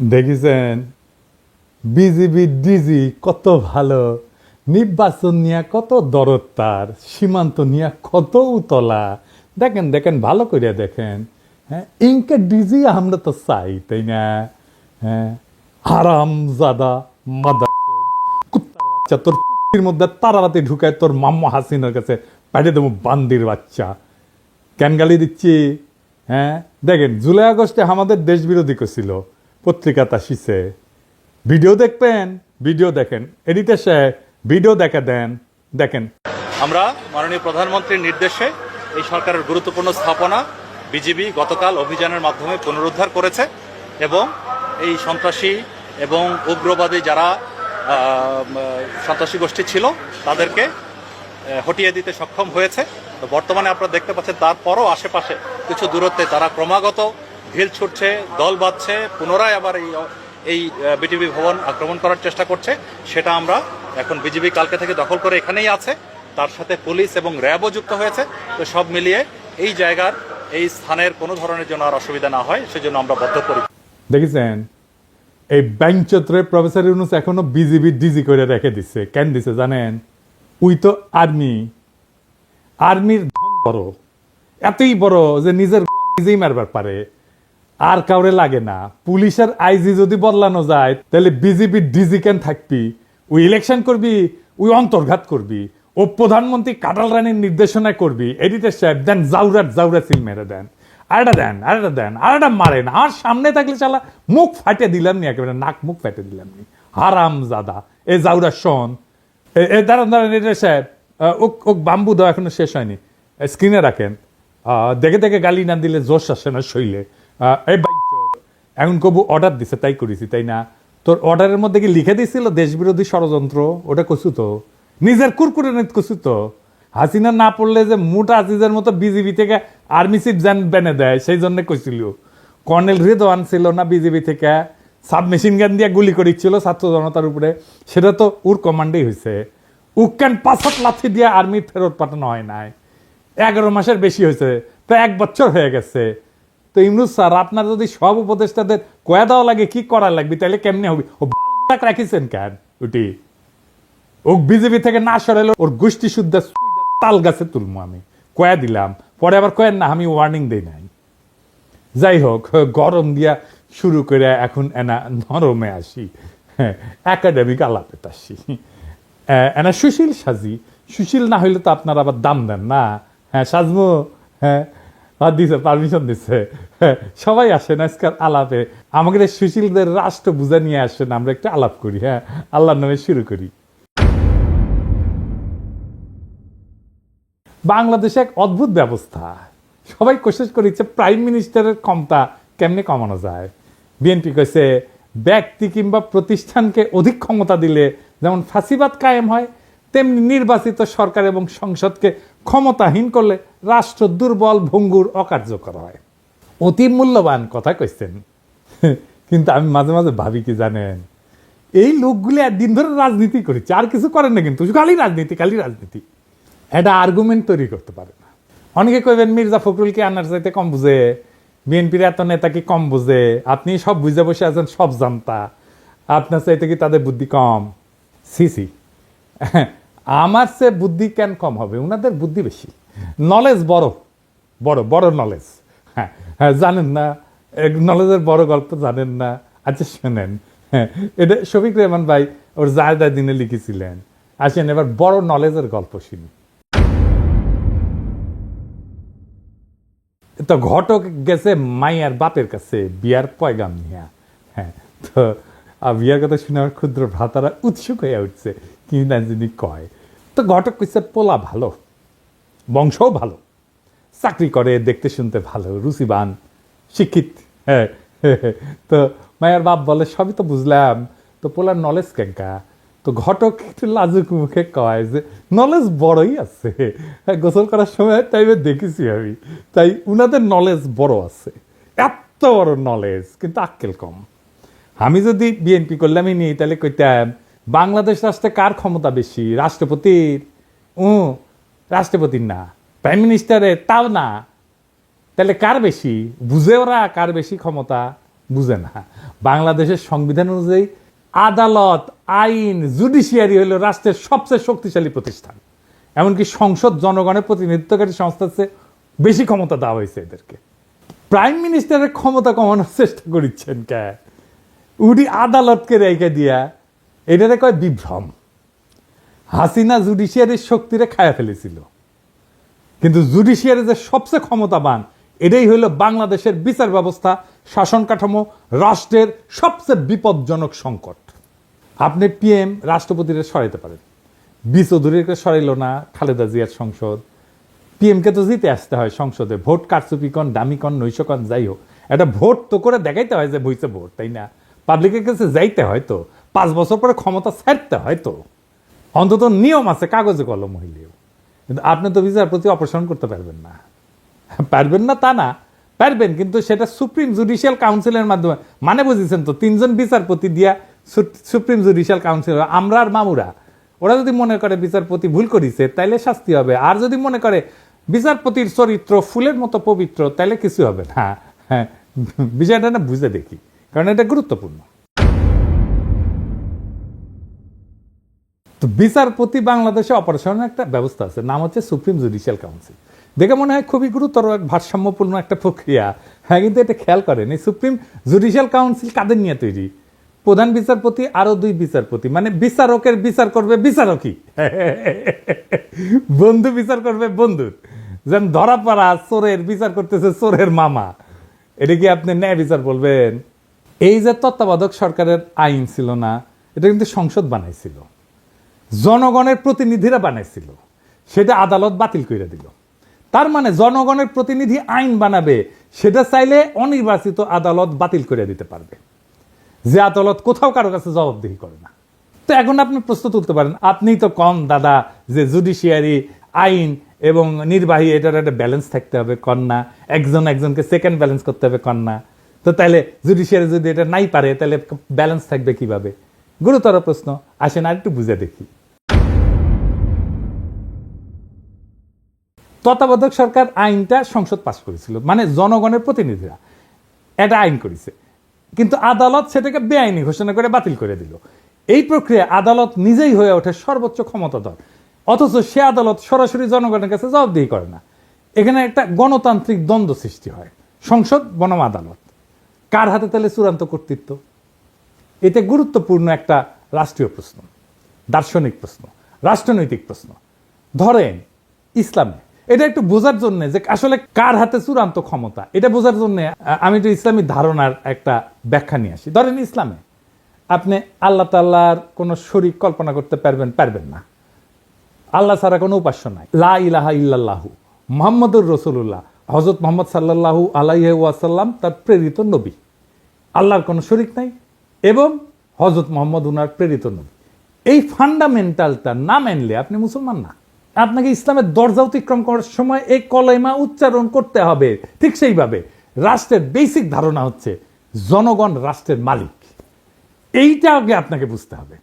দেখেছেন BGB DG কত ভালো, নির্বাচন নিয়ে কত দরদ, তার সীমান্ত নিয়ে কত উতলা। দেখেন দেখেন ভালো করে দেখেন। হ্যাঁ, ইনকে ডিজি আমরা তো চাই, তাই না? হ্যাঁ, হারাম জাদা মাদার কুত্তার বাচ্চা, তোর কুত্তির মধ্যে তারারাতি ঢুকায় তোর মাম্মা হাসিনার কাছে পাঠিয়ে দেবো বান্দির বাচ্চা। কেন গালি দিচ্ছি? হ্যাঁ, দেখেন জুলাই আগস্টে আমাদের দেশ বিরোধী করছিল, পত্রিকাতে আসিছে। ভিডিও দেখবেন, ভিডিও দেখেন, এডিটর সাহেব ভিডিও দেখা দেন, দেখেন। আমরা মাননীয় প্রধানমন্ত্রীর নির্দেশে এই সরকারের গুরুত্বপূর্ণ স্থাপনা বিজিবি গতকাল অভিযানের মাধ্যমে পুনরুদ্ধার করেছে এবং এই সন্ত্রাসী এবং উগ্রবাদী যারা সন্ত্রাসী গোষ্ঠী ছিল তাদেরকে হটিয়ে দিতে সক্ষম হয়েছে। তো বর্তমানে আপনারা দেখতে পাচ্ছেন তারপরও আশেপাশে কিছু দূরত্বে তারা ক্রমাগত ঢিল ছুটছে, দল বাঁধছে, পুনরায় আবার এই বিটিভি ভবন আক্রমণ করার চেষ্টা করছে। সেটা আমরা এখন বিজিবি কালকে থেকে দখল করে এখানেই আছে, তার সাথে পুলিশ এবং র্যাবও যুক্ত হয়েছে। তো সব মিলিয়ে এই জায়গার এই স্থানের কোনো ধরনের জন্য আর অসুবিধা না হয় সেজন্য আমরা বদ্ধপরিকর। দেখেছেন এই ব্যাংচত্রে প্রফেসর ইউনূস এখনো বিজিবি ডিজি করে রেখে দিচ্ছে। কেন দিছে জানেন? উই তো আর্মির ধন বড়, এতই বড় যে নিজের নিজেই মারবার পারে, আর কাউরে লাগে না। পুলিশের আইজি যদি বদলানো যায় তাহলে বিজেপি ডিজি কেন থাকবি? ওই ইলেকশন করবি, ওই অন্তর্ঘাত করবি, ও প্রধানমন্ত্রী কাটাল রানীর নির্দেশনায় করবি। এডিটর সাহেব দেন জাউরা সিল মেরে দেন, আরেটা দেন, আরেটা দেন, আরেটা মারেন। আর সামনে থাকলে চালা মুখ ফাটে দিলাম নি, একেবারে নাক মুখ ফাটে দিলাম নি। হারাম জাদা এ জাউরা শোন। দাঁড়ান দাঁড়ান এডিটর সাহেব, ওক বাম্বু দেওয়া এখনো শেষ হয়নি, স্ক্রিনে রাখেন। দেখে দেখে গালি না দিলে জোশ আসে না শৈলে। এই এখন কবু অর্ডার দিছে তাই করেছি, তাই না? তোর অর্ডারের মধ্যে কি লিখে দিছিল দেশবিরোধী ষড়যন্ত্র? ওটা কছু তো নিজের কুরকুরে নেত কছু তো। হাসিনা না পড়লে যে মোটা আজিজের মতো বিজিবি থেকে আর্মি চিফ জান বেনে দেয়, সেই জন্য কইছিল। কর্নেল রেদওয়ান ছিল না বিজিবি থেকে, সাবমেশিন গান দিয়ে গুলি করেছিল ছাত্র জনতার উপরে, সেটা তো ওর কমান্ডেই হয়েছে। উক্কান ৫ লাথি দিয়ে আর্মি ফেরত পাঠানো হয় নাই। 11 মাসের বেশি হয়েছে, তো 1 বছর হয়ে গেছে। তো ইমরুজ স্যার, আপনার যদি সব উপদেষ্টাদের কয়া দেওয়া লাগে কি করা লাগবে, তাহলে কেমনে হবে? ও রাখিছেন কেন? ওটি ও বিজেপি থেকে না সরাইলে ওর গোষ্ঠী শুদ্ধ তাল গাছে তুলবো আমি, কয়া দিলাম। পরে আবার কয়েন না আমি ওয়ার্নিং দেই নাই। যাই হোক, গরম দিয়া শুরু করে এখন এনা নরমে আসি, একাডেমিক আলাপেতে আসি। এনা সুশীল সাজি, সুশীল না হইলে তো আপনারা আবার দাম দেন না। হ্যাঁ সাজমু, হ্যাঁ দিছে, পারমিশন দিছে। সবাই আসেন আজকাল আলাপে, আমাদের সুশীলদের রাষ্ট্র বুঝা নিয়ে আসেন, আমরা একটু আলাপ করি। হ্যাঁ, আল্লাহর নামে শুরু করি। বাংলাদেশে এক অদ্ভুত ব্যবস্থা, সবাই কোশিশ করেছে প্রাইম মিনিস্টারের ক্ষমতা কেমনে কমানো যায়। বিএনপি কইছে ব্যক্তি কিংবা প্রতিষ্ঠানকে অধিক ক্ষমতা দিলে যেমন ফাঁসিবাদ কায়েম হয়, তেমনি নির্বাচিত সরকার এবং সংসদকে ক্ষমতাহীন করলে রাষ্ট্র দুর্বল, ভঙ্গুর, অকার্যকর হয়। অতি মূল্যবান কথা কইছেন। কিন্তু আমি মাঝে মাঝে ভাবি কি জানেন, এই লোকগুলি একদিন ধরে রাজনীতি করেছে, আর কিছু করেন না, কিন্তু খালি রাজনীতি, খালি রাজনীতি। এটা আর্গুমেন্ট তৈরি করতে পারে না। অনেকে কইবেন মির্জা ফখরুল কি আনার চাইতে কম বুঝে, বিএনপির এত নেতা কি কম বুঝে, আপনি সব বুঝে বসে আছেন, সব জানতা, আপনার চাইতে কি তাদের বুদ্ধি কম? সিসি, আমার সে বুদ্ধি কেন কম হবে? ওনাদের বুদ্ধি বেশি, নলেজ বড় বড় বড় নলেজ। হ্যাঁ হ্যাঁ, জানেন না নলেজের বড় গল্প জানেন না? আচ্ছা শোনেন, হ্যাঁ, এটা শফিক রেহমান ভাই ওর জায়দা দিনে লিখেছিলেন। আসেন এবার বড় নলেজের গল্প শুনি। তো ঘটক গেছে মাইয়ার বাপের কাছে বিয়ার পয়গাম নিয়া। হ্যাঁ, তো বিয়ার কথা শুনে আমার ক্ষুদ্র ভ্রাতারা উৎসুক হয়ে উঠছে, কি না যিনি কয়। তো ঘটক কইছে পোলা ভালো, বংশও ভালো, চাকরি করে, দেখতে শুনতে ভালো, রুচিবান, শিক্ষিত। হ্যাঁ, তো মায়ের বাপ বলে সবই তো বুঝলাম, তো পোলার নলেজ কেঙ্কা? তো ঘটক একটু লাজুক মুখে কয় যে নলেজ বড়ই আছে, গোসল করার সময় টাইমে দেখেছি আমি, তাই উনাদের নলেজ বড় আছে, এত বড় নলেজ, কিন্তু আক্কেল কম। আমি যদি বিএনপি করলামই নি, তাহলে কইতাম বাংলাদেশ রাষ্ট্রে কার ক্ষমতা বেশি? রাষ্ট্রপতির? রাষ্ট্রপতির না, প্রাইম মিনিস্টারের? তাও না। তাহলে কার বেশি? বুঝে ওরা কার বেশি ক্ষমতা? বুঝে না। বাংলাদেশের সংবিধান অনুযায়ী আদালত, আইন, জুডিশিয়ারি হলো রাষ্ট্রের সবচেয়ে শক্তিশালী প্রতিষ্ঠান। এমনকি সংসদ জনগণের প্রতিনিধিত্বকারী সংস্থার চেয়ে বেশি ক্ষমতা দেওয়া হয়েছে এদেরকে। প্রাইম মিনিস্টারের ক্ষমতা কমানোর চেষ্টা করিচ্ছেন কে? উনি আদালতকে রেখে দিয়া, এটারে কয় বিভ্রম। হাসিনা জুডিশিয়ারির শক্তিরে খায়া ফেলেছিল, কিন্তু জুডিশিয়ারি যে সবচেয়ে ক্ষমতাবান, এটাই হলো বাংলাদেশের বিচার ব্যবস্থা, শাসন কাঠামো, রাষ্ট্রের সবচেয়ে বিপজ্জনক সংকট। আপনি পিএম রাষ্ট্রপতিরে সরাইতে পারেন, বি চৌধুরীকে সরাইল না খালেদা জিয়ার সংসদ। পিএমকে তো জিতে আসতে হয় সংসদে, ভোট কারচুপি কন, দামি কন, নৈশকন, যাই হোক, একটা ভোট তো করে দেখাইতে হয় যে বইছে ভোট, তাই না? পাবলিকের কাছে যাইতে হয় তো, 5 বছর পরে ক্ষমতা ছাড়তে হয় তো, অন্তত নিয়ম আছে কাগজে কলম হইলেও। কিন্তু আপনি তো বিচারপতি অপসারণ করতে পারবেন না। পারবেন না তা না, পারবেন, কিন্তু সেটা সুপ্রিম জুডিশিয়াল কাউন্সিলের মাধ্যমে। মানে বুঝেছেন তো, 3 জন বিচারপতি দিয়া সুপ্রিম জুডিশিয়াল কাউন্সিল, আমরা আর মামুরা, ওরা যদি মনে করে বিচারপতি ভুল করেছে তাইলে শাস্তি হবে, আর যদি মনে করে বিচারপতির চরিত্র ফুলের মতো পবিত্র তাইলে কিছু হবে না। হ্যাঁ, বিষয়টা না বুঝে দেখি, কারণ এটা গুরুত্বপূর্ণ। তো বিচারপতি বাংলাদেশে অপারেশনের একটা ব্যবস্থা আছে, নাম হচ্ছে সুপ্রিম জুডিশিয়াল কাউন্সিল। দেখে মনে হয় খুবই গুরুতর, ভারসাম্যপূর্ণ একটা প্রক্রিয়া। হ্যাঁ, কিন্তু এটা খেয়াল করেন, এই সুপ্রিম জুডিশিয়াল কাউন্সিল কাদের নিয়ে তৈরি? প্রধান বিচারপতি আরো 2 বিচারপতি, মানে বিচারকের বিচার করবে বিচারকই, বন্ধু বিচার করবে বন্ধুর। যেন ধরা পড়া চোরের বিচার করতেছে চোরের মামা, এটা কি আপনি ন্যায় বিচার বলবেন? এই যে তত্ত্বাবধায়ক সরকারের আইন ছিল না, এটা কিন্তু সংসদ বানাইছিল, জনগণের প্রতিনিধিরা বানাইছিল, সেটা আদালত বাতিল করে দিল। তার মানে জনগণের প্রতিনিধি আইন বানাবে, সেটা চাইলে অনির্বাচিত আদালত বাতিল করে দিতে পারবে, যে আদালত কোথাও কারো কাছে জবাবদিহি করে না। তো এখন আপনি প্রশ্ন তুলতে পারেন, আপনি তো কম দাদা যে জুডিশিয়ারি, আইন এবং নির্বাহী, এটার একটা ব্যালেন্স থাকতে হবে কন্যা, একজন একজনকে সেকেন্ড ব্যালেন্স করতে হবে কন্যা। তো তাহলে জুডিশিয়ারি যদি এটা নাই পারে তাহলে ব্যালেন্স থাকবে কিভাবে? গুরুতর প্রশ্ন। আসেন আর একটু বুঝে দেখি। তত্ত্বাবধায়ক সরকার আইনটা সংসদ পাস করেছিল, মানে জনগণের প্রতিনিধিরা এটা আইন করেছে, কিন্তু আদালত সেটাকে বেআইনি ঘোষণা করে বাতিল করে দিল। এই প্রক্রিয়া আদালত নিজেই হয়ে ওঠে সর্বোচ্চ ক্ষমতাধর, অথচ সে আদালত সরাসরি জনগণের কাছে জবাবদিহি করে না। এখানে একটা গণতান্ত্রিক দ্বন্দ্ব সৃষ্টি হয়, সংসদ বনাম আদালত, কার হাতে তাহলে চূড়ান্ত কর্তৃত্ব? এটা গুরুত্বপূর্ণ একটা রাষ্ট্রীয় প্রশ্ন, দার্শনিক প্রশ্ন, রাষ্ট্রনৈতিক প্রশ্ন। ধরেন ইসলামে, এটা একটু বোঝার জন্য যে আসলে কার হাতে চূড়ান্ত ক্ষমতা, এটা বোঝার জন্য আমি একটু ইসলামী ধারণার একটা ব্যাখ্যা নিয়ে আসি। ধরেন ইসলামে আপনি আল্লাহ তাআলার কোনো শরীক কল্পনা করতে পারবেন না, আল্লাহ ছাড়া কোনো উপাস্য নাই, লা ইলাহা ইল্লাল্লাহু মুহাম্মাদুর রাসূলুল্লাহ, হযরত মুহাম্মদ সাল্লাল্লাহু আলাইহি ওয়াসাল্লাম তার প্রেরিত নবী, আল্লাহর কোনো শরীক নাই এবং হযরত মুহাম্মদ উনার প্রেরিত নবী। এই ফান্ডামেন্টালটা না মানলে আপনি মুসলমান না। আপনাকে ইসলামের দরজা অতিক্রম করার সময় এই কলেমা উচ্চারণ করতে হবে। ঠিক সেইভাবে রাষ্ট্রের বেসিক ধারণা হচ্ছে জনগণ রাষ্ট্রের মালিক, এইটা আগে আপনাকে বুঝতে হবে।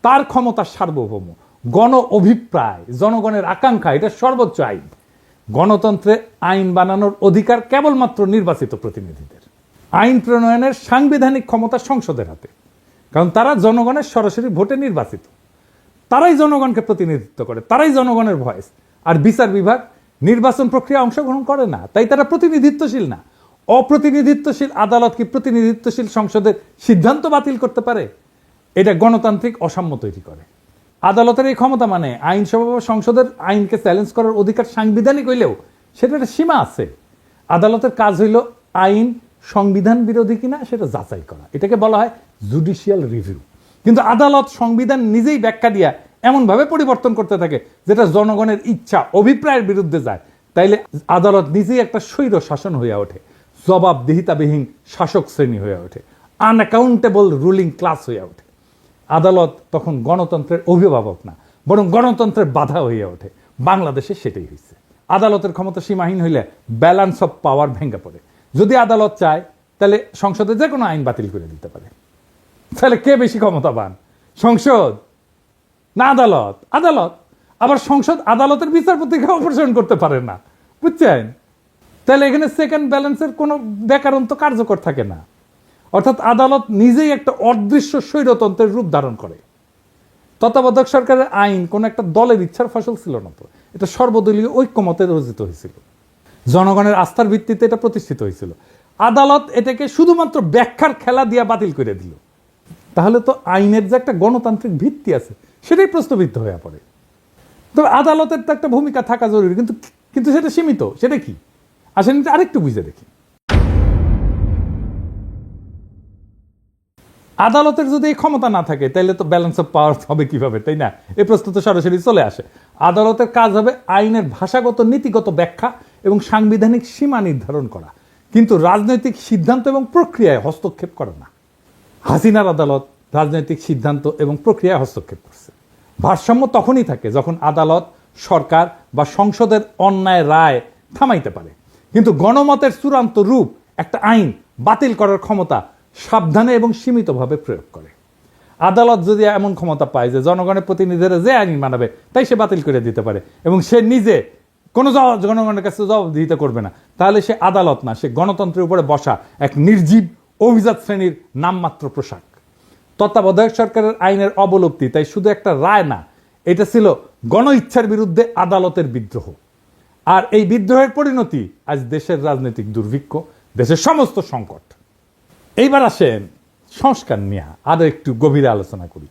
তার ক্ষমতা সার্বভৌম, গণ অভিপ্রায়, জনগণের আকাঙ্ক্ষা, এটা সর্বোচ্চ আইন। গণতন্ত্রে আইন বানানোর অধিকার কেবলমাত্র নির্বাচিত প্রতিনিধিদের। আইন প্রণয়নের সাংবিধানিক ক্ষমতা সংসদের হাতে, কারণ তারা জনগণের সরাসরি ভোটে নির্বাচিত, তারাই জনগণকে প্রতিনিধিত্ব করে, তারাই জনগণের ভয়েস। আর বিচার বিভাগ নির্বাচন প্রক্রিয়া অংশগ্রহণ করে না, তাই তারা প্রতিনিধিত্বশীল না। অপ্রতিনিধিত্বশীল আদালত কি প্রতিনিধিত্বশীল সংসদের সিদ্ধান্ত বাতিল করতে পারে? এটা গণতান্ত্রিক অসাম্য তৈরি করে। আদালতের এই ক্ষমতা মানে আইনসভা বা সংসদের আইনকে চ্যালেঞ্জ করার অধিকার সাংবিধানিক হইলেও সেটা একটা সীমা আছে। আদালতের কাজ হইল আইন সংবিধান বিরোধী কিনা সেটা যাচাই করা, এটাকে বলা হয় জুডিশিয়াল রিভিউ। কিন্তু আদালত সংবিধান নিজেই ব্যাখ্যা দিয়া এমনভাবে পরিবর্তন করতে থাকে যেটা জনগণের ইচ্ছা অভিপ্রায়ের বিরুদ্ধে যায়, তাইলে আদালত নিজেই একটা স্বৈর শাসন হয়ে ওঠে, জবাবদিহিতাবিহীন শাসক শ্রেণী হয়ে ওঠে, আনঅ্যাকাউন্টেবল রুলিং ক্লাস হয়ে ওঠে। আদালত তখন গণতন্ত্রের অভিভাবক না, বরং গণতন্ত্রের বাধা হয়ে ওঠে। বাংলাদেশে সেটাই হয়েছে। আদালতের ক্ষমতা সীমাহীন হইলে ব্যালেন্স অফ পাওয়ার ভেঙে পড়ে। যদি আদালত চায় তাহলে সংসদে যে কোনো আইন বাতিল করে দিতে পারে। তাহলে কে বেশি ক্ষমতাবান, সংসদ না আদালত? আদালত। আবার সংসদ আদালতের বিচারপতিকে অপসারণ করতে পারে না, বুঝছেন? তাহলে এখানে সেকেন্ড ব্যালেন্সের কোনো ব্যাকরণ তো কার্যকর থাকে না। অর্থাৎ আদালত নিজেই একটা অদৃশ্য স্বৈরতন্ত্রের রূপ ধারণ করে। তত্ত্বাবধায়ক সরকারের আইন কোন একটা দলের ইচ্ছার ফসল ছিল না, তো এটা সর্বদলীয় ঐক্যমতে রচিত হয়েছিল, জনগণের আস্থার ভিত্তিতে এটা প্রতিষ্ঠিত হয়েছিল। আদালত এটাকে শুধুমাত্র ব্যাখ্যার খেলা দিয়ে বাতিল করে দিল। তাহলে তো আইনের যে একটা গণতান্ত্রিক ভিত্তি আছে সেটাই প্রশ্নবিদ্ধ হয়ে পড়ে। তবে আদালতের তো একটা ভূমিকা থাকা জরুরি, কিন্তু কিন্তু সেটা সীমিত। সেটা কি আসেন আরেকটু বুঝে দেখি। আদালতের যদি এই ক্ষমতা না থাকে তাহলে তো ব্যালেন্স অফ পাওয়ার হবে কিভাবে, তাই না? এই প্রশ্ন তো সরাসরি চলে আসে। আদালতের কাজ হবে আইনের ভাষাগত নীতিগত ব্যাখ্যা এবং সাংবিধানিক সীমা নির্ধারণ করা, কিন্তু রাজনৈতিক সিদ্ধান্ত এবং প্রক্রিয়ায় হস্তক্ষেপ করে না। হাসিনার আদালত রাজনৈতিক সিদ্ধান্ত এবং প্রক্রিয়ায় হস্তক্ষেপ করছে। ভারসাম্য তখনই থাকে যখন আদালত, সরকার বা সংসদের অন্যায় রায় থামাইতে পারে, কিন্তু গণমতের চূড়ান্ত রূপ একটা আইন বাতিল করার ক্ষমতা সাবধানে এবং সীমিতভাবে প্রয়োগ করে। আদালত যদি এমন ক্ষমতা পায় যে জনগণের প্রতিনিধিরা যে আইন মানাবে তাই সে বাতিল করে দিতে পারে এবং সে নিজে কোনো জনগণের কাছে জবাবদিহিতা করবে না, তাহলে সে আদালত না, সে গণতন্ত্রের উপরে বসা এক নির্জীব অভিজাত শ্রেণীর নামমাত্র পোশাক। তত্ত্বাবধায়ক সরকারের আইনের অবলুপ্তি তাই শুধু একটা রায় না, এটা ছিল গণ ইচ্ছার বিরুদ্ধে আদালতের বিদ্রোহ। আর এই বিদ্রোহের পরিণতি আজ দেশের রাজনৈতিক দুর্ভিক্ষ, দেশের সমস্ত সংকট। এইবার আসেন সংস্কার নিয়ে আরো একটু গভীরে আলোচনা করি।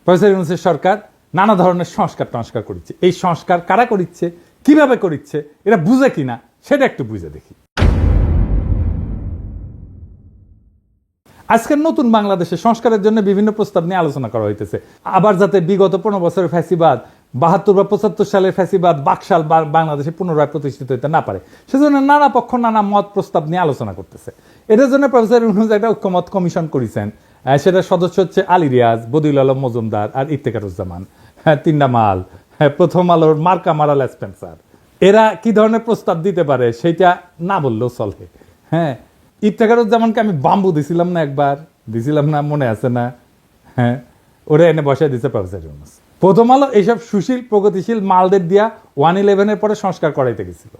প্রফেসর ইউনূসের সরকার নানা ধরনের সংস্কার করছে। এই সংস্কার কারা করিচ্ছে, কিভাবে করিচ্ছে, এরা বুঝে কিনা সেটা একটু বুঝে দেখি। আজকের নতুন বাংলাদেশে সংস্কারের জন্য বিভিন্ন প্রস্তাব নিয়ে আলোচনা করা হইতেছে। আবার যাতে বিগত 15 বছরের ফ্যাসিবাদ, 72 বা 75 সালের ফ্যাসিবাদ বাকশাল বাংলাদেশে পুনরায় প্রতিষ্ঠিত হইতে না পারে, সেজন্য নানা পক্ষ নানা মত প্রস্তাব নিয়ে আলোচনা করতেছে। এটার জন্য প্রফেসর ইউনূস একটা ঐক্যমত কমিশন করেছেন। সেটার সদস্য হচ্ছে আলী রিয়াজ, বদিউল আলম মজুমদার আর ইফতেখারুজ্জামান, তিনটা মাল, প্রথম আলোর মার্কা মারাল স্পেন্সার। এরা কি ধরনের প্রস্তাব দিতে পারে সেটা না বললেও চলে। হ্যাঁ, ইফতেখারুজ্জামানকে আমি বাম্বু দিছিলাম না, একবার দিছিলাম না, মনে আছে না? হ্যাঁ, ওরা এনে বসায় দিচ্ছে প্রফেসর ইউনূস। প্রথম আলো এইসব সুশীল প্রগতিশীল মালদের দিয়া 111-এর পরে সংস্কার করাইতে গেছিল।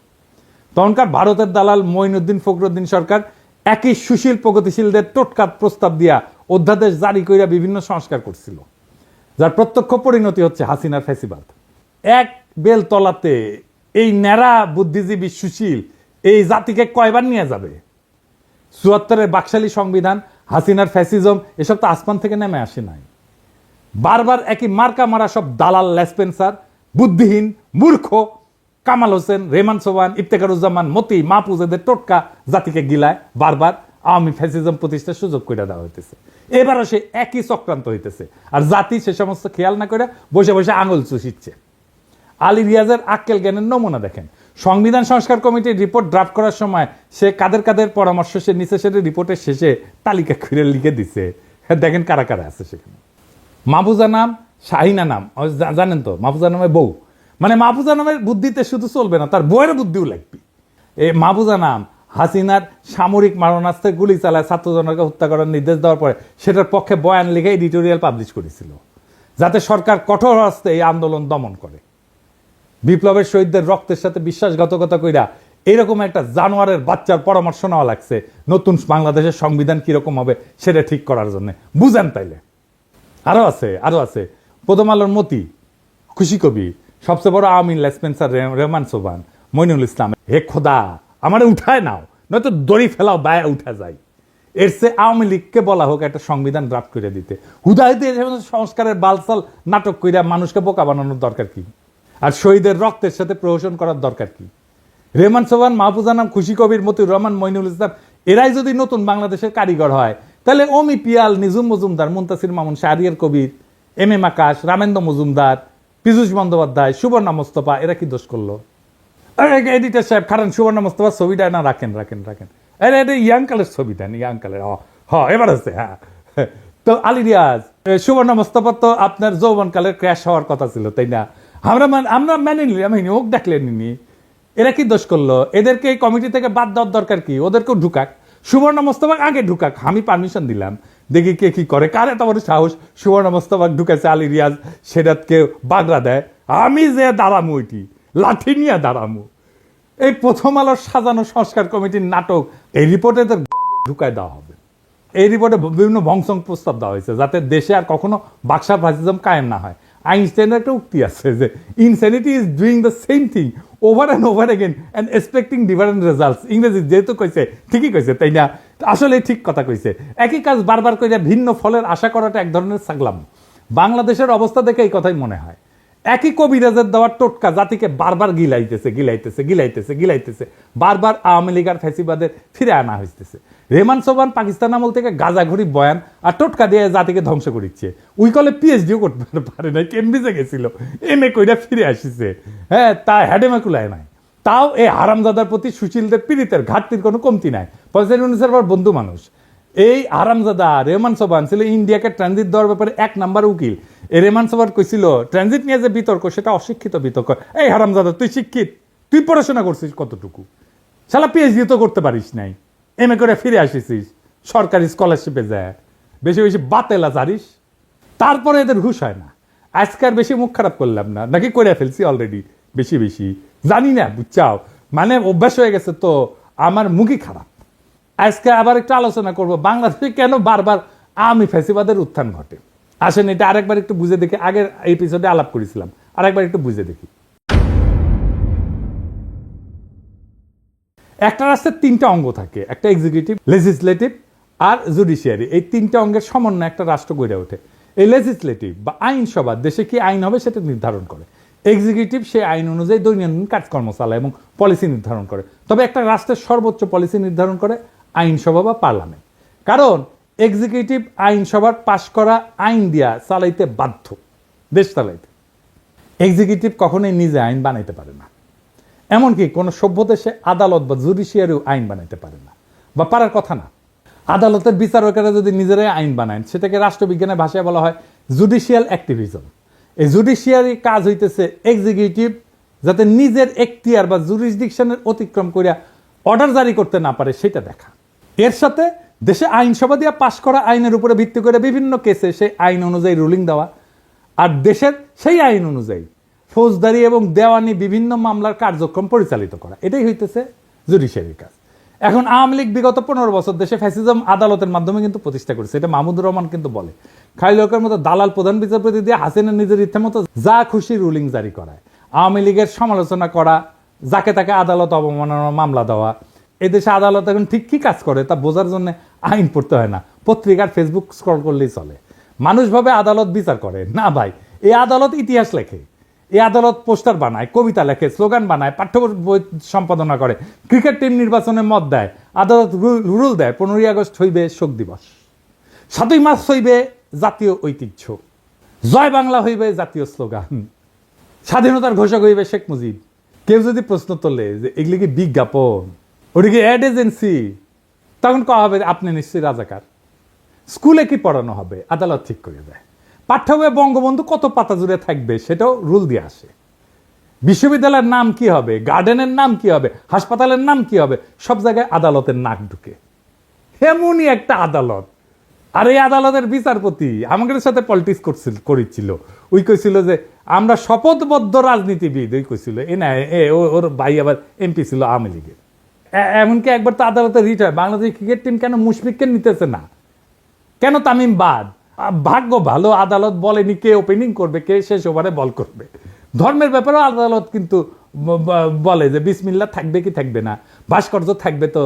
তখনকার ভারতের দালাল মঈনুদ্দিন ফখরুদ্দিন সরকার একই সুশীল প্রগতিশীলদের টোটকা প্রস্তাব দিয়া অধ্যাদেশ জারি কইরা বিভিন্ন সংস্কার করছিল, যার প্রত্যক্ষ পরিণতি হচ্ছে হাসিনার ফ্যাসিবাদ। এক বেল তলাতে এই ন্যাড়া বুদ্ধিজীবী সুশীল এই জাতিকে কয়বার নিয়ে যাবে? ৭৪-এর বাকশালী সংবিধান, হাসিনার ফ্যাসিজম, এসব তো আসমান থেকে নেমে আসে নাই। বারবার একই মার্কা মারা সব দালাল লেসপেন্সার, বুদ্ধিহীন মূর্খ কামাল হোসেন, রেহমান সোবান, ইফতেখারুজ্জামান, মতি, মাহফুজ এদের টোটকা জাতিকে গিলায় বারবার আওয়ামী ফ্যাসিজম প্রতিষ্ঠার সুযোগ করে দেওয়া হইতেছে। এবারও সে একই চক্রান্ত হইতেছে, আর জাতি সে সমস্ত খেয়াল না করে বসে বসে আঙুল চুষিচ্ছে। আলী রিয়াজের আক্কেল জ্ঞানের নমুনা দেখেন। সংবিধান সংস্কার কমিটির রিপোর্ট ড্রাফট করার সময় সে কাদের পরামর্শ সে নিচে, সেটা রিপোর্টের শেষে তালিকা করে লিখে দিছে। দেখেন কারা কারা আছে সেখানে। মাহফুজা নাম, শাহিনা নাম, জানেন তো মাহফুজা নামের বউ, মানে মাহফুজা নামের বুদ্ধিতে শুধু চলবে না, তার বউয়ের বুদ্ধিও লাগবে। এই মাহফুজা নাম হাসিনার সামরিক মারণাস্ত্রে গুলি চালায় ছাত্রজনকে হত্যা করার নির্দেশ দেওয়ার পরে সেটার পক্ষে বয়ান লিখে এডিটোরিয়াল পাবলিশ করেছিল, যাতে সরকার কঠোর হস্তে এই আন্দোলন দমন করে। বিপ্লবের শহীদদের রক্তের সাথে বিশ্বাসঘাতকতা কইরা এরকম একটা জানোয়ারের বাচ্চার পরামর্শ নেওয়া লাগছে নতুন বাংলাদেশের সংবিধান কিরকম হবে সেটা ঠিক করার জন্য। বুঝেন তাইলে? আরো আছে প্রথম আলোর মতি, খুশি কবি, সবচেয়ে বড় আওয়ামী লেসপেন্সার রেহমান সোবান, মইনুল ইসলাম। হে খোদা, আমারে উঠায় নাও, নয়তো দড়ি ফেলাও, বায়া উঠা যায়। এর চেয়ে আওয়ামী লীগকে বলা হোক একটা সংবিধান ড্রাফট করে দিতে। হুদাহিতে সংস্কারের বালসাল নাটক কইরা মানুষকে বোকা বানানোর দরকার কি? আর শহীদের রক্তের সাথে প্রহসন করার দরকার কি? রেহমান সোবান, মাহফুজা নাম, খুশি কবির, মতিউর রহমান, মইনুল ইসলাম এরাই যদি নতুন বাংলাদেশের কারিগর হয়, তাহলে অমি পিয়াল, নিজুম মজুমদার, মুনতাসির মামুন, শাহরিয়ার কবির, এম আকাশ, রামেন্দ্র মজুমদার, পীযূষ বন্দ্যোপাধ্যায়, সুবর্ণা মোস্তফা এরা কি দোষ করলো? এডিটর সাহেব খারান, সুবর্ণা মোস্তফার ছবিটা না রাখেন। এটা ইয়াং কালের ছবি দেন, ইয়াং কালের। এবার আছে। হ্যাঁ, তো আলী রিয়াজ, সুবর্ণা মোস্তফা তো আপনার যৌবন কালের ক্র্যাশ হওয়ার কথা ছিল, তাই না? আমরা মেনে নিলাম, ওক ডাকলেনি। এরা কি দোষ করলো? এদেরকে এই কমিটি থেকে বাদ দেওয়ার দরকার কি? ওদেরকেও ঢুকাক, সুবর্ণা মোস্তফা আগে ঢুকাক, আমি পারমিশন দিলাম, দেখি কে কি করে। কার এত বড় সাহস সুবর্ণা মোস্তফা ঢুকেছে, আলী রিয়াজ সেটাকে বাগড়া দেয়, আমি যে দাঁড়ামু, ওইটি লাঠি নিয়ে দাঁড়ামু। এই প্রথম আলোর সাজানো সংস্কার কমিটির নাটক, এই রিপোর্টে ঢুকায় দেওয়া হবে। এই রিপোর্টে বিভিন্ন ভংসং প্রস্তাব দেওয়া হয়েছে যাতে দেশে আর কখনো বাকশাল ফ্যাসিজম কায়েম না হয়। আইনস্টাইনের একটা উক্তি আছে যে insanity is doing the same thing over and over again and expecting different results. ইংরেজি যেহেতু কইছে ঠিকই কইছে, তাই না? আসলে ঠিক কথা কইছে। একই কাজ বারবার করে ভিন্ন ফলের আশা করাটা এক ধরনের ছাগলাম। বাংলাদেশের অবস্থা দেখে এই কথাই মনে হয়। একই কবিরাজের দেওয়ার টোটকা জাতিকে বারবার গিলাইতেছে, বারবার আওয়ামী লীগ আর ফ্যাসিবাদের ফিরে আনা হইতেছে। রেমান সোবান পাকিস্তান আমল থেকে গাজাঘড়ি বয়ান আর টোটকা দিয়ে জাতিকে ধ্বংস করিচ্ছে। উই কলে পিএইচডিও করতে পারে নাই, কেমব্রিজে গেছিল, এমএ কইরা ফিরে আসিছে। হ্যাঁ, তা হ্যাডেমে কুলায় নাই। তাও এই হারামজাদার প্রতি সুশীলদের পীড়িতের ঘাটতির কোনো কমতি নাই। প্রেসিডেন্ট বন্ধু মানুষ এই হারামজাদা রেহমান সোবান ছিল ইন্ডিয়াকে ট্রানজিট দেওয়ার ব্যাপারে 1 নাম্বার উকিল। এই রেহমান সোবান কইছিল ট্রানজিট নিয়ে যে বিতর্ক সেটা অশিক্ষিত বিতর্ক। এই হারামজাদা, তুই শিক্ষিত? তুই পড়াশোনা করছিস কতটুকু? শালা পিএইচডি তো করতে পারিস নাই, এমএ করে ফিরে আসিস সরকারি স্কলারশিপে যায়, বেশি বেশি বাতেলা জারিস, তারপরে এদের ঘুষ হয় না। আজকে আর বেশি মুখ খারাপ করলাম না, নাকি করে ফেলছি অলরেডি বেশি জানি না, বুঝছাও? মানে অভ্যাস হয়ে গেছে তো আমার মুখই খারাপ। আজকে আবার একটু আলোচনা করব বাংলাদেশে কেন বারবার আওয়ামী ফ্যাসিবাদের উত্থান ঘটে। আসেন এটা আরেকবার একটু বুঝে দেখি। আগের এপিসোডে আলাপ করেছিলাম, আরেকবার একটু বুঝে দেখি। একটা রাষ্ট্রের 3টা অঙ্গ থাকে, একটা এক্সিকিউটিভ, লেজিসলেটিভ আর জুডিশিয়ারি। এই 3টা অঙ্গের সমন্বয়ে একটা রাষ্ট্র গড়ে ওঠে। এই লেজিসলেটিভ বা আইনসভা দেশে কি আইন হবে সেটা নির্ধারণ করে। এক্সিকিউটিভ সেই আইন অনুযায়ী দৈনন্দিন কাজকর্ম চালায় এবং পলিসি নির্ধারণ করে। তবে একটা রাষ্ট্রের সর্বোচ্চ পলিসি নির্ধারণ করে আইনসভা বা পার্লামেন্ট। কারণ এক্সিকিউটিভ আইনসভার পাশ করা আইন দিয়া চালাইতে বাধ্য, দেশ চালাইতে। এক্সিকিউটিভ কখনোই নিজে আইন বানাইতে পারে না। এমনকি কোনো সভ্য দেশে আদালত বা জুডিশিয়ারিও আইন বানাইতে পারে না, বা পারার কথা না। আদালতের বিচারকেরা যদি নিজেরাই আইন বানায় সেটাকে রাষ্ট্রবিজ্ঞানের ভাষায় বলা হয় জুডিশিয়াল অ্যাক্টিভিজম। এই জুডিশিয়ারি কাজ হইতেছে এক্সিকিউটিভ যাতে নিজের এখতিয়ার বা জুরিসডিকশনের অতিক্রম করিয়া অর্ডার জারি করতে না পারে সেটা দেখা। এর সাথে দেশে আইনসভা দিয়ে পাশ করা আইনের উপরে ভিত্তি করে বিভিন্ন কেসে সেই আইন অনুযায়ী রুলিং দেওয়া, আর দেশের সেই আইন অনুযায়ী ফৌজদারি এবং দেওয়ানি বিভিন্ন মামলার কার্যক্রম পরিচালিত করা। এটাই হইতেছে জুডিশিয়ারির কাজ। এখন আওয়ামী লীগ বিগত 15 বছর দেশে ফ্যাসিজম আদালতের মাধ্যমে কিন্তু প্রতিষ্ঠা করেছে। এটা মাহমুদুর রহমান কিন্তু বলে, খাইলকের মতো দালাল প্রধান বিচারপতি দিয়ে হাসিনা নিজের ইচ্ছা মতো যা খুশি রুলিং জারি করায়। আওয়ামী লীগের সমালোচনা করা, যাকে তাকে আদালত অবমাননার মামলা দেওয়া। এদেশে আদালত এখন ঠিক কি কাজ করে তা বোঝার জন্য আইন পড়তে হয় না, পত্রিকার ফেসবুক স্ক্রল করলেই চলে। মানুষ ভাবে আদালত বিচার করে না ভাই, এই আদালত ইতিহাস লেখে, এই আদালত পোস্টার বানায়, কবিতা লেখে, স্লোগান বানায়, পাঠ্য বই সম্পাদনা করে, ক্রিকেট টিম নির্বাচনে মত দেয়। আদালত রুল দেয় 15ই আগস্ট হইবে শোক দিবস, 7ই মার্চ হইবে জাতীয় ঐতিহ্য, জয় বাংলা হইবে জাতীয় স্লোগান, স্বাধীনতার ঘোষক হইবে শেখ মুজিব। কেউ যদি প্রশ্ন তোলে যে এগুলি কি বিজ্ঞাপন, ওটা কি অ্যাড এজেন্সি, তখন কওয়া হবে আপনি নিশ্চয়ই রাজাকার। স্কুলে কি পড়ানো হবে আদালত ঠিক করে দেয়। পাঠ্য বইয়ে বঙ্গবন্ধু কত পাতা জুড়ে থাকবে সেটাও রুল দিয়ে আসে। বিশ্ববিদ্যালয়ের নাম কি হবে, গার্ডেনের নাম কি হবে, হাসপাতালের নাম কি হবে, সব জায়গায় আদালতের নাক ঢুকে। এমনই একটা আদালত। আর এই আদালতের বিচারপতি আমাদের সাথে পলিটিক্স করেছিল। ওই কইছিল যে আমরা শপথবদ্ধ রাজনীতিবিদ, ওই কইছিল এ না ওর ভাই আবার এমপি ছিল আওয়ামী লীগের। এমনকি একবার তো আদালতে রিট হয়, বাংলাদেশ ক্রিকেট টিম কেন মুশফিককে নিতেছে না, কেন তামিম বাদ। ভাগ্য ভালো আদালত বলেনি কে ওপেনিং করবে, কে শেষ ওভারে বল করবে। ধর্মের ব্যাপারেও আদালত কিন্তু বলে যে বিসমিল্লাহ থাকবে কি থাকবে না, ভাস্কর্য থাকবে। তো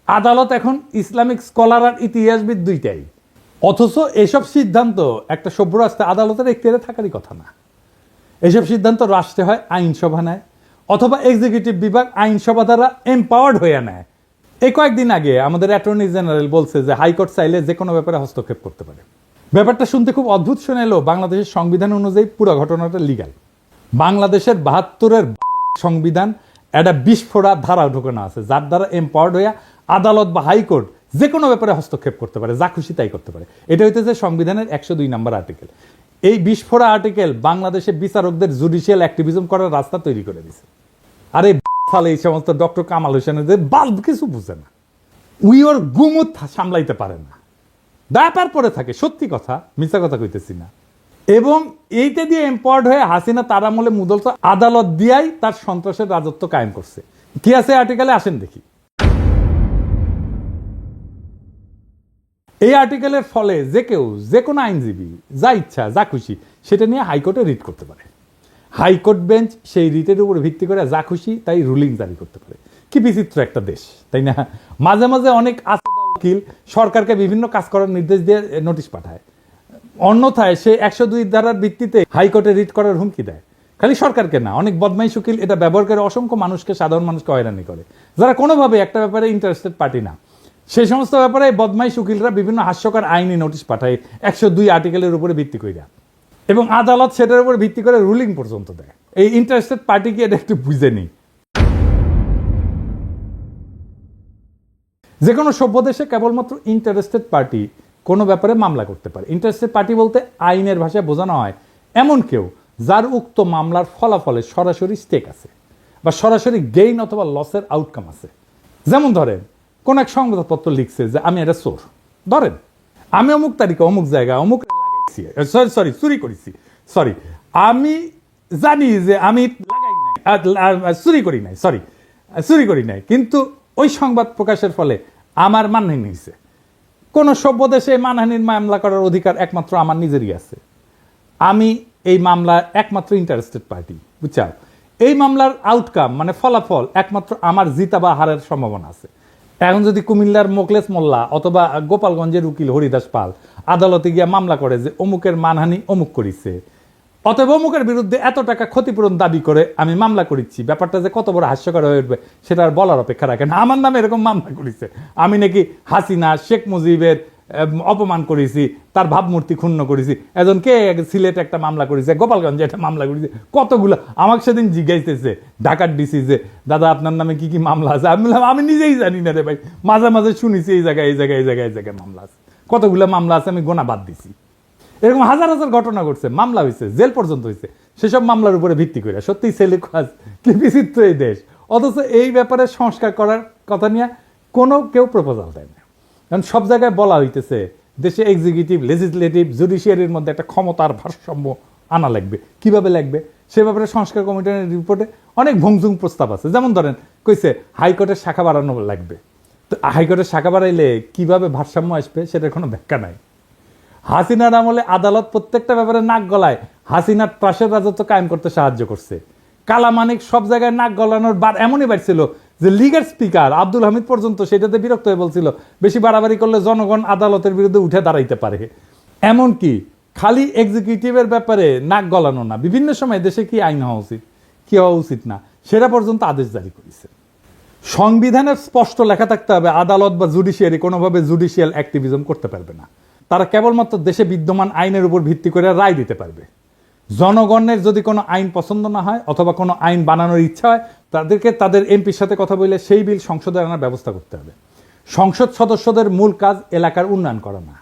আদালত এখন ইসলামিক স্কলার আর ইতিহাসবিদ দুইটাই। অথচ এসব সিদ্ধান্ত একটা সভ্য রাষ্ট্রে আদালতের এখতিয়ারে থাকারই কথা না। এসব সিদ্ধান্ত রাষ্ট্রে হয় আইনসভা নেয়, অথবা এক্সিকিউটিভ বিভাগ আইনসভা দ্বারা এম্পাওয়ার্ড হয়ে নেয়। এই কয়েকদিন আগে আমাদের অ্যাটর্নি জেনারেল বলছে যে হাইকোর্ট চাইলে যে কোনো ব্যাপারে হস্তক্ষেপ করতে পারে। ব্যাপারটা শুনতে খুব অদ্ভুত শোনালেও বাংলাদেশের সংবিধান অনুযায়ী পুরো ঘটনাটা লিগ্যাল। বাংলাদেশের 72-এর সংবিধান একটা বিস্ফোরা ধারা ঢোকানো আছে, যার দ্বারা এম্পাওয়ার্ড হইয়া আদালত বা হাইকোর্ট যে কোনো ব্যাপারে হস্তক্ষেপ করতে পারে, যা খুশি তাই করতে পারে। এটা হইতেছে সংবিধানের 102 নম্বর আর্টিকেল। এই বিস্ফোরা আর্টিকেল বাংলাদেশে বিচারকদের জুডিশিয়াল অ্যাক্টিভিজম করার রাস্তা তৈরি করে দিছে। আর এই ফলে এই সমস্ত ডক্টর কামাল হোসেনের যে বাল্ব কিছু বুঝে না, উই ওর গুমুত সামলাইতে পারে না, দাপার পরে থাকে। সত্যি কথা, মিথ্যা কথা কইতেছি না। এবং এইটা দিয়ে এম্পাওয়ার্ড হয়ে হাসিনা তার আমলে মুদল আদালত দিয়াই তার সন্ত্রাসের রাজত্ব কায়েম করছে। কি আছে আর্টিকেলে আসেন দেখি। এই আর্টিকেলের ফলে যে কেউ যে কোনো আইনজীবী যা ইচ্ছা যা খুশি সেটা নিয়ে হাইকোর্টে রিট করতে পারে। হাইকোর্ট বেঞ্চ সেই রিটের উপর ভিত্তি করে যা খুশি তাই রুলিং জারি করতে পারে। কি বিচিত্র একটা দেশ, তাই না? মাঝে মাঝে অনেক উকিল সরকারকে বিভিন্ন কাজ করার নির্দেশ দিয়ে নোটিশ পাঠায়, অন্যথায় সে 102 ধারার ভিত্তিতে হাইকোর্টে রিট করার হুমকি দেয়। খালি সরকারকে না, অনেক বদমাইশ উকিল এটা ব্যবহার করে অসংখ্য মানুষকে, সাধারণ মানুষকে হয়রানি করে, যারা কোনোভাবে একটা ব্যাপারে ইন্টারেস্টেড পার্টি না। সেই সমস্ত ব্যাপারে বদমাইশ উকিলরা বিভিন্ন হাস্যকর আইনি নোটিশ পাঠায় 102 আর্টিকেলের উপরে ভিত্তি করে, এবং আদালত সেটার উপর ভিত্তি করে রুলিং পর্যন্ত দেয়। এই ইন্টারেস্টেড পার্টিকে এটা একটু বুঝে নিই। যে কোনো সভ্য দেশে কেবলমাত্র ইন্টারেস্টেড পার্টি কোনো ব্যাপারে মামলা করতে পারে। ইন্টারেস্টেড পার্টি বলতে আইনের ভাষায় বোঝানো হয় এমন কেউ যার উক্ত মামলার ফলাফলে সরাসরি স্টেক আছে বা সরাসরি গেইন অথবা লসের আউটকাম আছে। যেমন ধরেন কোন এক সংবাদপত্র লিখছে যে আমি এটা চোর, ধরেন আমি অমুক তারিখে অমুক জায়গায় অমুক লাগাইছি, চুরি করেছি, আমি জানি যে আমি লাগাই নাই, চুরি করি নাই, কিন্তু ওই সংবাদ প্রকাশের ফলে আমার মানহানি হয়েছে। কোন সভ্য দেশে মানহানির মামলা করার অধিকার একমাত্র আমার নিজেরই আছে। আমি এই মামলার একমাত্র ইন্টারেস্টেড পার্টি, বুঝছো? এই মামলার আউটকাম মানে ফলাফল একমাত্র আমার জিতা বা হারের সম্ভাবনা আছে। এখন যদি কুমিল্লার মোকলেস মোল্লা অথবা গোপালগঞ্জের উকিল হরিদাস পাল আদালতে গিয়ে মামলা করে যে অমুকের মানহানি অমুক করিছে, অতএব অমুকের বিরুদ্ধে এত টাকা ক্ষতিপূরণ দাবি করে আমি মামলা করেছি, ব্যাপারটা যে কত বড় হাস্যকর হয়ে উঠবে সেটা আর বলার অপেক্ষা রাখে না। আমার নামে এরকম মামলা করেছে, আমি নাকি হাসিনা শেখ মুজিবের অপমান করেছি, তার ভাবমূর্তি ক্ষুণ্ণ করেছি। একজন কে সিলেটে একটা মামলা করেছে, গোপালগঞ্জে একটা মামলা করেছে, কতগুলো। আমাকে সেদিন জিজ্ঞাসতেছে ঢাকার ডিসি যে দাদা আপনার নামে কি কি মামলা আছে। আমি বললাম আমি নিজেই জানি না রে ভাই, মাঝে মাঝে শুনেছি এই জায়গায় মামলা আছে, কতগুলো মামলা আছে আমি গোনা বাদ দিছি। এরকম হাজার হাজার ঘটনা ঘটছে, মামলা হয়েছে, জেল পর্যন্ত হয়েছে, সেসব মামলার উপরে ভিত্তি করে। সত্যি ছেলে কাজ কি বিচিত্র এই দেশ। অথচ এই ব্যাপারে সংস্কার করার কথা নিয়ে কোনো কেউ প্রপোজাল দেয় না। কারণ সব জায়গায় বলা হইতেছে দেশে এক্সিকিউটিভ, লেজিসলেটিভ, জুডিশিয়ারির মধ্যে একটা ক্ষমতার ভারসাম্য আনা লাগবে। কিভাবে লাগবে সে ব্যাপারে সংস্কার কমিশনের রিপোর্টে অনেক ভংজুং প্রস্তাব আছে। যেমন ধরেন কইছে হাইকোর্টের শাখা বাড়ানো লাগবে, তো হাইকোর্টের শাখা বাড়াইলে কিভাবে ভারসাম্য আসবে সেটার কোনো ব্যাখ্যা নাই। হাসিনার আমলে আদালত প্রত্যেকটা ব্যাপারে নাক গলায় হাসিনার ত্রাসের রাজত্ব কায়েম করতে সাহায্য করছে। কালামানিক সব জায়গায় নাক গলানোর বার এমনই বাড়ছিল যে লীগের স্পিকার আব্দুল হামিদ পর্যন্ত সেটাতে বিরক্ত হয়ে বলছিল বেশি বাড়াবাড়ি করলে জনগণ আদালতের বিরুদ্ধে উঠে দাঁড়াইতে পারে। এমনকি খালি এক্সিকিউটিভের ব্যাপারে নাক গলানো না, বিভিন্ন সময় দেশে কি আইন হওয়া উচিত কি হওয়া উচিত না সেটা পর্যন্ত আদেশ জারি করেছে। সংবিধানের স্পষ্ট লেখা থাকতে হবে আদালত বা জুডিশিয়ারি কোনোভাবে জুডিশিয়াল অ্যাক্টিভিজম করতে পারবে না। তারা কেবলমাত্র দেশে বিদ্যমান আইনের উপর ভিত্তি করে রায় দিতে পারবে। জনগণের যদি কোনো আইন পছন্দ না হয় অথবা কোনো আইন বানানোর ইচ্ছা হয়, তাদেরকে তাদের এমপির সাথে কথা বলে সেই বিল সংসদে আনার ব্যবস্থা করতে হবে। সংসদ সদস্যদের মূল কাজ এলাকার উন্নয়ন করা না।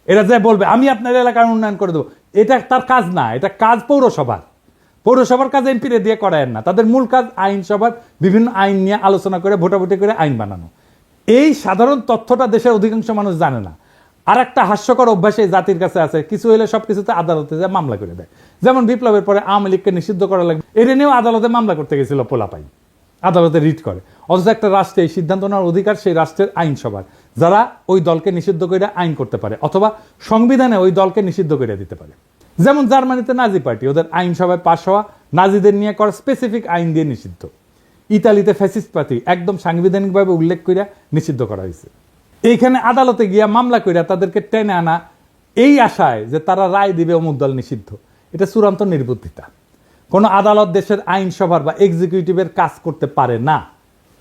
এরা যে বলবে আমি আপনার এলাকার উন্নয়ন করে দেবো, এটা তার কাজ না, এটা কাজ পৌরসভার। পৌরসভার কাজ এমপিরে দিয়ে করায় না, তাদের মূল কাজ আইনসভার বিভিন্ন আইন নিয়ে আলোচনা করে ভোটাভুটি করে আইন বানানো। এই সাধারণ তথ্যটা দেশের অধিকাংশ মানুষ জানে না। আর একটা হাস্যকর অভ্যাস এই জাতির কাছে আছে, কিছু হইলে সবকিছুতে আদালতে যা মামলা করে দেয়। যেমন বিপ্লবের পরে আওয়ামী লীগকে নিষিদ্ধ করা লাগবে, এটা নিয়েও আদালতে মামলা করতে গেছিল পোলাপাই, আদালতে রিট করে। অথচ একটা রাষ্ট্রে এই সিদ্ধান্ত নেওয়ার অধিকার সেই রাষ্ট্রের আইনসভার, যারা ওই দলকে নিষিদ্ধ করে আইন করতে পারে অথবা সংবিধানে ওই দলকে নিষিদ্ধ করে দিতে পারে। যেমন জার্মানিতে নাজি পার্টি, ওদের আইনসভায় পাশ হওয়া নাজিদের নিয়ে করা স্পেসিফিক আইন দিয়ে নিষিদ্ধ। ইতালিতে ফ্যাসিস্ট পার্টি একদম সাংবিধানিকভাবে উল্লেখ করে নিষিদ্ধ করা হয়েছে। এইখানে আদালতে গিয়া মামলা কইরা তাদেরকে টেনে আনা এই আশায় যে তারা রায় দিবে অমুক দল নিষিদ্ধ, এটা চূড়ান্ত নির্বুদ্ধিতা। কোনো আদালত দেশের আইনসভার বা এক্সিকিউটিভের কাজ করতে পারে না।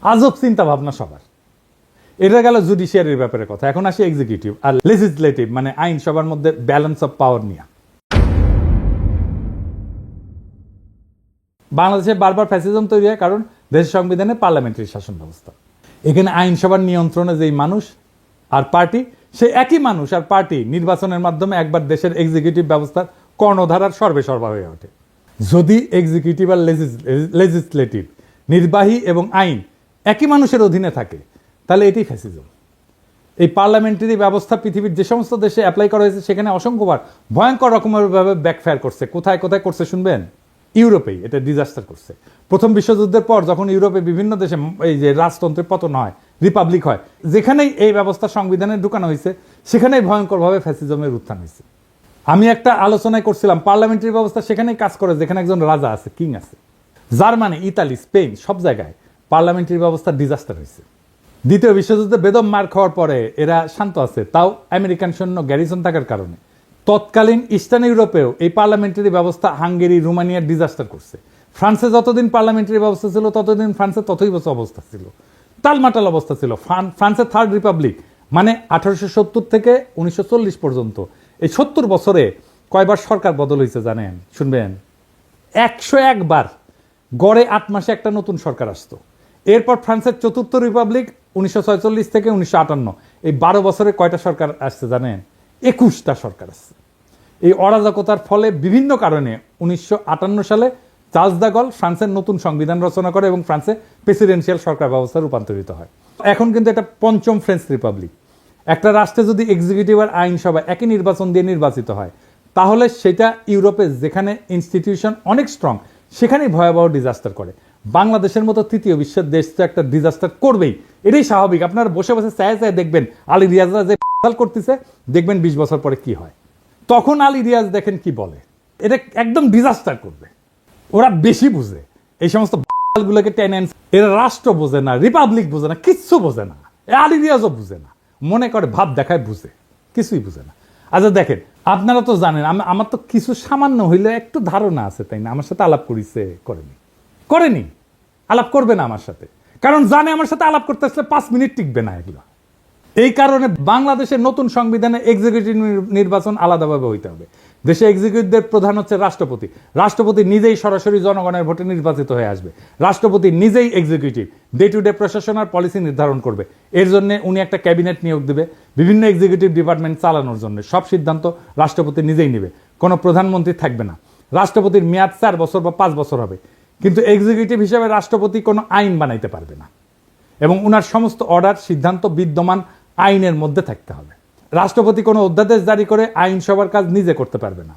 আজব চিন্তা ভাবনা সবার। এটা গেল জুডিশিয়ারির ব্যাপারে কথা। এখন আসি এক্সিকিউটিভ আর লেজিসলেটিভ মানে আইনসভার মধ্যে ব্যালেন্স অফ পাওয়ার নিয়ে। বাংলাদেশে বারবার ফ্যাসিজম তৈরি হয় কারণ দেশের সংবিধানে পার্লামেন্টারি শাসন ব্যবস্থা। এখানে আইনসভার নিয়ন্ত্রণে যেই মানুষ আর পার্টি, সে একই মানুষ আর পার্টি নির্বাচনের মাধ্যমে একবার দেশের এক্সিকিউটিভ ব্যবস্থার কর্ণধারার সর্বেসর্বা হয়ে ওঠে। যদি এক্সিকিউটিভ আর লেজিসলেটিভ, নির্বাহী এবং আইন একই মানুষের অধীনে থাকে তাহলে এটি ফ্যাসিজম। এই পার্লামেন্টারি ব্যবস্থা পৃথিবীর যে সমস্ত দেশে অ্যাপ্লাই করা হয়েছে সেখানে অসংখ্যবার ভয়ঙ্কর রকমেরভাবে ব্যাকফায়ার করছে। কোথায় কোথায় করছে শুনবেন? ইউরোপেই এটা ডিজাস্টার করছে। প্রথম বিশ্বযুদ্ধের পর যখন ইউরোপে বিভিন্ন দেশে এই যে রাজতন্ত্রের পতন হয়, রিপাবলিক হয়। যেখানেই এই ব্যবস্থা সংবিধানে ঢুকানো হয়েছে সেখানেই ভয়ঙ্করভাবে ফ্যাসিজমের উত্থান হয়েছে। আমি একটা আলোচনায় করছিলাম, পার্লামেন্টারি ব্যবস্থা সেখানেই কাজ করে যেখানে একজন রাজা আছে, কিং আছে। জার্মানি, ইতালি, স্পেন সব জায়গায় পার্লামেন্টারি ব্যবস্থা ডিজাস্টার হয়েছে। দ্বিতীয় বিশ্বযুদ্ধে বেদম মার খাওয়ার পরে এরা শান্ত আছে, তাও আমেরিকান সৈন্য গ্যারিসন থাকার কারণে। তৎকালীন ইস্টার্ন ইউরোপেও এই পার্লামেন্টারি ব্যবস্থা হাঙ্গেরি, রোমানিয়া ডিজাস্টার করছে। ফ্রান্সে যতদিন পার্লামেন্টারি ব্যবস্থা ছিল ততদিন ফ্রান্সে ততই বছর অবস্থা ছিল, টালমাটাল অবস্থা ছিল। ফ্রান্সের থার্ড রিপাবলিক মানে 1870 থেকে 1940 পর্যন্ত, এই 70 বছরে কয়বার সরকার বদল হয়েছে জানেন? শুনবেন, 101 বার। গড়ে 8 মাসে একটা নতুন সরকার আসতো। এরপর ফ্রান্সের চতুর্থ রিপাবলিক 1946 থেকে 1958, এই 12 বছরে কয়টা সরকার আসছে জানেন? 21টা সরকার আসছে। এই অরাজকতার ফলে বিভিন্ন কারণে 1958 সালে চার্লস দ্য গল ফ্রান্সের নতুন সংবিধান রচনা করে এবং ফ্রান্সে প্রেসিডেন্সিয়াল সরকার ব্যবস্থা রূপান্তরিত হয়। এখন কিন্তু এটা পঞ্চম ফ্রেঞ্চ রিপাবলিক। একটা রাষ্ট্রে যদি এক্সিকিউটিভ আর আইনসভা একই নির্বাচন দিয়ে নির্বাচিত হয় তাহলে সেটা ইউরোপে যেখানে ইনস্টিটিউশন অনেক স্ট্রং সেখানেই ভয়াবহ ডিজাস্টার করে। বাংলাদেশের মতো তৃতীয় বিশ্বের দেশ তো একটা ডিজাস্টার করবেই, এটাই স্বাভাবিক। আপনারা বসে বসে চায় চায় দেখবেন আলী রিয়াজরা যে করতেছে, দেখবেন 20 বছর পরে কি হয়। তখন আলী রিয়াজ দেখেন কি বলে, এটা একদম ডিজাস্টার করবে। ওরা বেশি বুঝে এই সমস্ত গুলোকে টেনে, এরা রাষ্ট্র বোঝে না, রিপাবলিক বোঝে না, কিচ্ছু বোঝে না। আলী রিয়াজও বুঝে না, মনে করে ভাব দেখায় বুঝে, কিছুই বুঝে না। আচ্ছা দেখেন, আপনারা তো জানেন আমার তো কিছু সামান্য হইলে একটু ধারণা আছে, তাই না? আমার সাথে আলাপ করেছে, করেনি, আলাপ করবে না আমার সাথে, কারণ জানে আমার সাথে আলাপ করতে আসলে 5 মিনিট টিকবে না এগুলো। এই কারণে বাংলাদেশের নতুন সংবিধানে এক্সিকিউটিভ নির্বাচন আলাদাভাবে হইতে হবে। দেশে এক্সিকিউটিভদের প্রধান হচ্ছে রাষ্ট্রপতি। রাষ্ট্রপতি নিজেই সরাসরি জনগণের ভোটে নির্বাচিত হয়ে আসবে। রাষ্ট্রপতি নিজেই এক্সিকিউটিভ, ডে টু ডে প্রশাসন আর পলিসি নির্ধারণ করবে। এর জন্য উনি একটা ক্যাবিনেট নিয়োগ দেবে বিভিন্ন এক্সিকিউটিভ ডিপার্টমেন্ট চালানোর জন্য। সব সিদ্ধান্ত রাষ্ট্রপতি নিজেই নেবে, কোনো প্রধানমন্ত্রী থাকবে না। রাষ্ট্রপতির মেয়াদ 4 বছর বা 5 বছর হবে, কিন্তু এক্সিকিউটিভ হিসেবে রাষ্ট্রপতি কোনো আইন বানাইতে পারবে না এবং উনার সমস্ত অর্ডার সিদ্ধান্ত বিদ্যমান আইনের মধ্যে থাকতে হবে। রাষ্ট্রপতি কোনো অধ্যাদেশ জারি করে আইনসভার কাজ নিজে করতে পারবে না।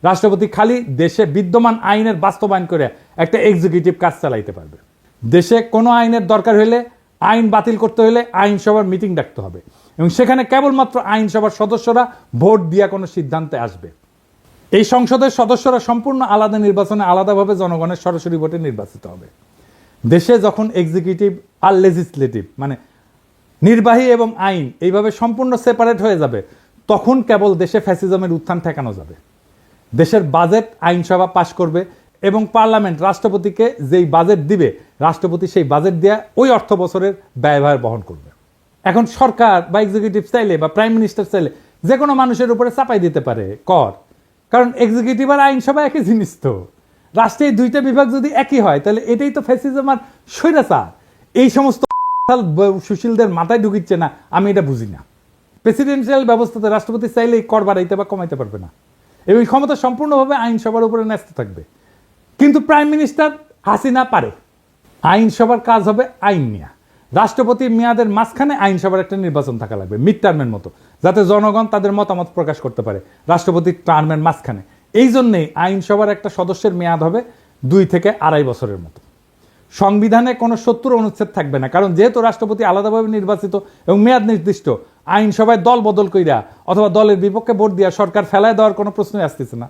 রাষ্ট্রপতি খালি দেশে বিদ্যমান আইনের বাস্তবায়ন করে একটা এক্সিকিউটিভ কাজ চালাইতে পারবে। দেশে কোনো আইনের দরকার হলে, আইন বাতিল করতে হলে আইনসভার মিটিং ডাকতে হবে এবং সেখানে কেবলমাত্র আইনসভার সদস্যরা ভোট দিয়ে কোনো সিদ্ধান্তে আসবে। এই সংসদের সদস্যরা সম্পূর্ণ আলাদা নির্বাচনে আলাদাভাবে জনগণের সরাসরি ভোটে নির্বাচিত হবে। দেশে যখন এক্সিকিউটিভ আর লেজিসলেটিভ মানে নির্বাহী এবং আইন এইভাবে সম্পূর্ণ সেপারেট হয়ে যাবে, তখন কেবল দেশে ফ্যাসিজমের উত্থান ঠেকানো যাবে। দেশের বাজেট আইনসভা পাশ করবে এবং পার্লামেন্ট রাষ্ট্রপতিকে যেই বাজেট দিবে, রাষ্ট্রপতি সেই বাজেট দিয়ে ওই অর্থ বছরের ব্যয়ভার বহন করবে। এখন সরকার বা এক্সিকিউটিভ চাইলে বা প্রাইম মিনিস্টার চাইলে যে কোনো মানুষের উপরে চাপাই দিতে পারে কর, কারণ এক্সিকিউটিভ আর আইনসভা একই জিনিস। তো রাষ্ট্রের 2টা বিভাগ যদি একই হয় তাহলে এটাই তো ফ্যাসিজম আর স্বৈরাচার। এই সমস্ত সুশীলদের মাথায় ঢুকিচ্ছে না, আমি এটা বুঝি না। প্রেসিডেন্সিয়াল ব্যবস্থাতে রাষ্ট্রপতি চাইলেই কর বাড়াইতে বা কমাইতে পারবে না এবং ক্ষমতা সম্পূর্ণভাবে আইনসভার উপরে ন্যস্ত থাকবে। কিন্তু প্রাইম মিনিস্টার হাসিনা পারে। আইনসভার কাজ হবে আইন নিয়ে। রাষ্ট্রপতির মেয়াদের মাঝখানে আইনসভার একটা নির্বাচন থাকা লাগবে, মিড টার্মের মতো, যাতে জনগণ তাদের মতামত প্রকাশ করতে পারে রাষ্ট্রপতির টার্মের মাঝখানে। এই জন্যেই আইনসভার একটা সদস্যের মেয়াদ হবে 2 থেকে 2.5 বছরের মতো। সংবিধানে কোনো 70 অনুচ্ছেদ থাকবে না, কারণ যেহেতু রাষ্ট্রপতি আলাদাভাবে নির্বাচিত এবং মেয়াদ নির্দিষ্ট, আইনসভায় দল বদল কইরা অথবা দলের বিপক্ষে ভোট দিয়া সরকার ফেলায় দেওয়ার কোনো প্রশ্নই আসতেছে না।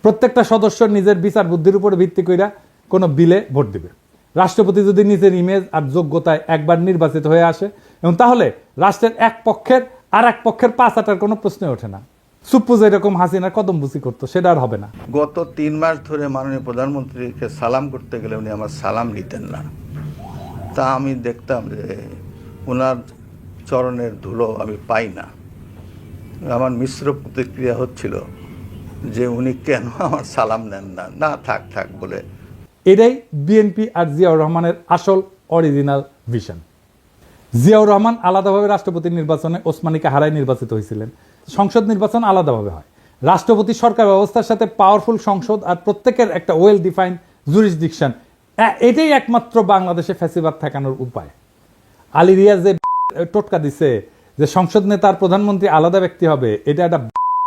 প্রত্যেকটা সদস্য নিজের বিচার বুদ্ধির উপরে ভিত্তি কইরা কোনো বিলে ভোট দিবে। রাষ্ট্রপতি যদি নিজের ইমেজ আর যোগ্যতায় একবার নির্বাচিত হয়ে আসে এবং তাহলে রাষ্ট্রের এক পক্ষের আর এক পক্ষের পাঁচ আটার কোনো প্রশ্নই ওঠে না। সুপ্পু যেরকম হাসিনা কদমবুসি করতো সেটা আর হবে না। গত 3 মাস ধরে মাননীয় প্রধানমন্ত্রীকে সালাম করতে গেলে উনি আমার সালাম নিতেন না। তা আমি দেখতাম যে ওনার চরণের ধুলো আমি পাই না। আমার মিশ্র প্রতিক্রিয়া হচ্ছিল যে উনি কেন আমার সালাম নেন না, না থাক থাক বলে। এটাই বিএনপি আর জিয়াউর রহমানের আসল অরিজিনাল ভিশন। জিয়াউর রহমান আলাদাভাবে রাষ্ট্রপতি নির্বাচনে ওসমানীকে হারায় নির্বাচিত হয়েছিলেন। সংসদ নির্বাচন আলাদাভাবে হয়। রাষ্ট্রপতি সরকার ব্যবস্থার সাথে পাওয়ারফুল সংসদ আর প্রত্যেকের একটা ওয়েল ডিফাইন্ড জুরিসডিকশন, এটাই একমাত্র বাংলাদেশে ফ্যাসিবাদ ঠেকানোর উপায়। আলী রিয়াজ যে টোটকা দিছে যে সংসদ নেতা আর প্রধানমন্ত্রী আলাদা ব্যক্তি হবে, এটা একটা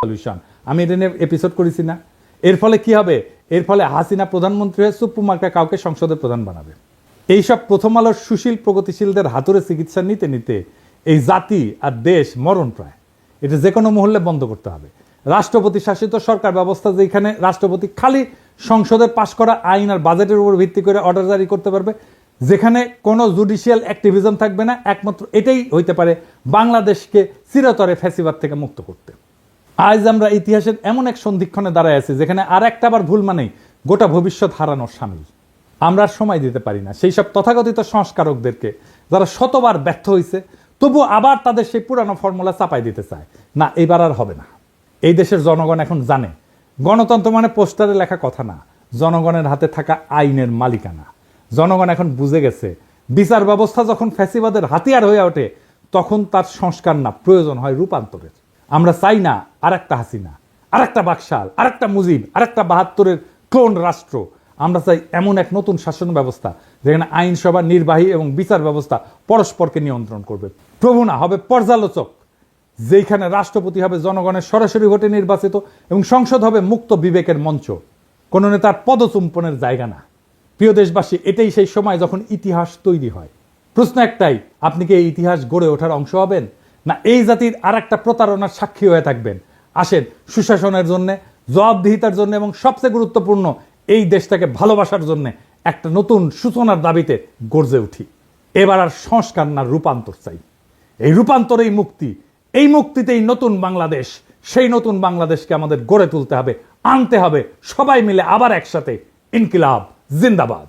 সলিউশন। আমি এটা নিয়ে এপিসোড করেছি না? এর ফলে কি হবে? এর ফলে হাসিনা প্রধানমন্ত্রী হয়ে সুপ্পু মার্কা কাউকে সংসদের প্রধান বানাবে। এইসব প্রথম আলোর সুশীল প্রগতিশীলদের হাতুড়ে চিকিৎসা নিতে নিতে এই জাতি আর দেশ মরণ প্রায়। এটা যে কোনো মহল্লে বন্ধ করতে হবে। রাষ্ট্রপতি শাসিত সরকার ব্যবস্থা, যেখানে রাষ্ট্রপতি খালি সংসদে পাশ করা আইন আর বাজেটের উপর ভিত্তি করে অর্ডার জারি করতে পারবে, যেখানে কোনো জুডিশিয়াল অ্যাক্টিভিজম থাকবে না, একমাত্র এটাই হইতে পারে বাংলাদেশকে চিরতরে ফ্যাসিবাদ থেকে মুক্ত করতে। আজ আমরা ইতিহাসের এমন এক সন্ধিক্ষণে দাঁড়ায় আছি যেখানে আর একটা বার ভুল মানেই গোটা ভবিষ্যৎ হারানোর সামিল। আমরা আর সময় দিতে পারি না সেই সব তথাকথিত সংস্কারকদেরকে যারা শতবার ব্যর্থ হয়েছে, তবু আবার তাদের সেই পুরানো ফর্মুলা চাপাই দিতে চায়। না, এইবার আর হবে না। এই দেশের জনগণ এখন জানে গণতন্ত্র মানে পোস্টারে লেখা কথা না, জনগণের হাতে থাকা আইনের মালিকানা। জনগণ এখন বুঝে গেছে বিচার ব্যবস্থা যখন ফ্যাসিবাদের হাতিয়ার হয়ে ওঠে, তখন তার সংস্কার না, প্রয়োজন হয় রূপান্তরের। আমরা চাই না আর একটা হাসিনা, আর একটা বাকশাল, আর একটা মুজিব, আর একটা ৭২-এর ক্লোন রাষ্ট্র। আমরা চাই এমন এক নতুন শাসন ব্যবস্থা যেখানে আইনসভা, নির্বাহী এবং বিচার ব্যবস্থা পরস্পরকে নিয়ন্ত্রণ করবে। প্রভু না, হবে পর্যালোচক, যেখানে রাষ্ট্রপতি হবে জনগণের সরাসরি ভোটে নির্বাচিত এবং সংসদ হবে মুক্ত বিবেকের মঞ্চ, কোন নেতার পদচুম্বনের জায়গা না। প্রিয় দেশবাসী, এটাই সেই সময় যখন ইতিহাস তৈরি হয়। প্রশ্ন একটাই, আপনি কি এই ইতিহাস গড়ে ওঠার অংশ হবেন, না এই জাতির আর একটা প্রতারণার সাক্ষী হয়ে থাকবেন? আসেন সুশাসনের জন্য, জবাবদিহিতার জন্য এবং সবচেয়ে গুরুত্বপূর্ণ এই দেশটাকে ভালোবাসার জন্য একটা নতুন সূচনার দাবিতে গর্জে উঠি। এবার আর সংস্কার না, রূপান্তর চাই। এই রূপান্তরেই মুক্তি, এই মুক্তিতেই নতুন বাংলাদেশ। সেই নতুন বাংলাদেশকে আমাদের গড়ে তুলতে হবে, আনতে হবে সবাই মিলে আবার একসাথে। ইনকিলাব জিন্দাবাদ।